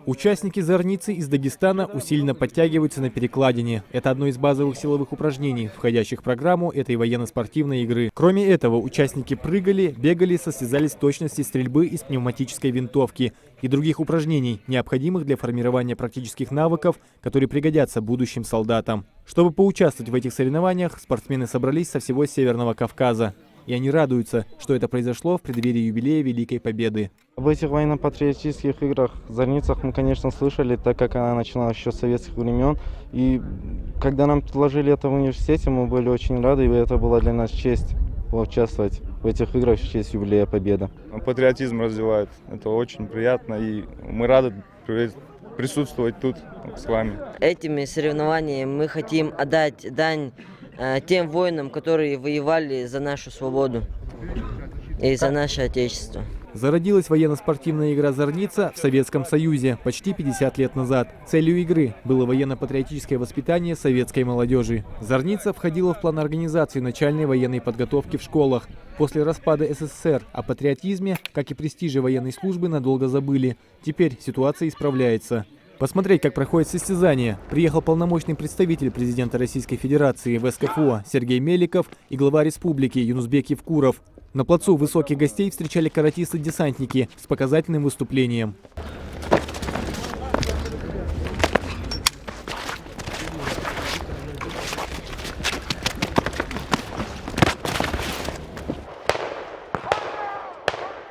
Участники зорницы из Дагестана усиленно подтягиваются на перекладине. Это одно из базовых силовых упражнений, входящих в программу этой военно-спортивной игры. Кроме этого, участники прыгали, бегали, состязались в точности стрельбы из пневматической винтовки и других упражнений, необходимых для формирования практических навыков, которые пригодятся будущим солдатам. Чтобы поучаствовать в этих соревнованиях, спортсмены собрались со всего Северного Кавказа. И они радуются, что это произошло в преддверии юбилея Великой Победы. Об этих военно-патриотических играх в Зорницах мы, конечно, слышали, так как она начиналась еще с советских времен. И когда нам предложили это в университете, мы были очень рады, и это была для нас честь поучаствовать в этих играх в честь юбилея Победы. Патриотизм развивает, это очень приятно, и мы рады присутствовать тут с вами. Этими соревнованиями мы хотим отдать дань тем воинам, которые воевали за нашу свободу и за наше Отечество. Зародилась военно-спортивная игра «Зорница» в Советском Союзе почти 50 лет назад. Целью игры было военно-патриотическое воспитание советской молодежи. «Зорница» входила в план организации начальной военной подготовки в школах. После распада СССР о патриотизме, как и престиже военной службы, надолго забыли. Теперь ситуация исправляется. Посмотреть, как проходит состязание, приехал полномочный представитель президента Российской Федерации в СКФО Сергей Меликов и глава республики Юнусбек Евкуров. На плацу высоких гостей встречали каратисты-десантники с показательным выступлением.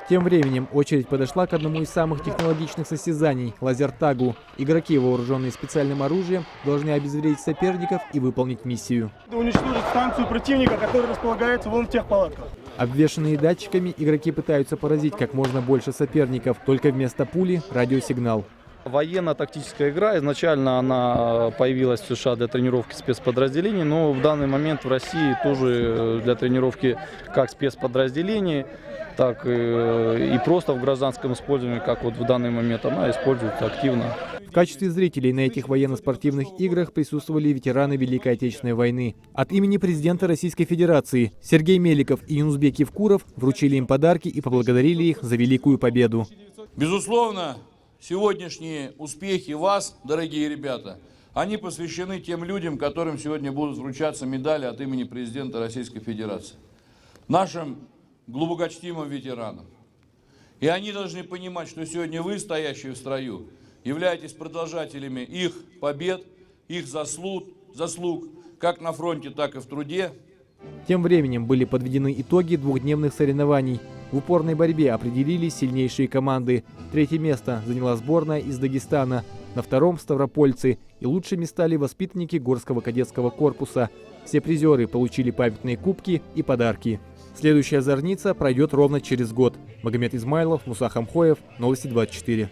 Тем временем очередь подошла к одному из самых технологичных состязаний – лазертагу. Игроки, вооруженные специальным оружием, должны обезвредить соперников и выполнить миссию. Уничтожить станцию противника, которая располагается вон в тех палатках. Обвешанные датчиками, игроки пытаются поразить как можно больше соперников, только вместо пули – радиосигнал. Военно-тактическая игра, изначально она появилась в США для тренировки спецподразделений, но в данный момент в России тоже для тренировки как спецподразделений, так и просто в гражданском использовании, как вот в данный момент она используется активно. В качестве зрителей на этих военно-спортивных играх присутствовали ветераны Великой Отечественной войны. От имени президента Российской Федерации Сергей Меликов и Юнусбек Евкуров вручили им подарки и поблагодарили их за великую победу. Безусловно, сегодняшние успехи вас, дорогие ребята, они посвящены тем людям, которым сегодня будут вручаться медали от имени президента Российской Федерации. Нашим глубокочтимым ветеранам. И они должны понимать, что сегодня вы, стоящие в строю, являетесь продолжателями их побед, их заслуг, как на фронте, так и в труде. Тем временем были подведены итоги двухдневных соревнований. В упорной борьбе определились сильнейшие команды. Третье место заняла сборная из Дагестана, на втором – ставропольцы, и лучшими стали воспитанники Горского кадетского корпуса. Все призеры получили памятные кубки и подарки. Следующая зорница пройдет ровно через год. Магомед Измайлов, Муса Хамхоев, Новости 24.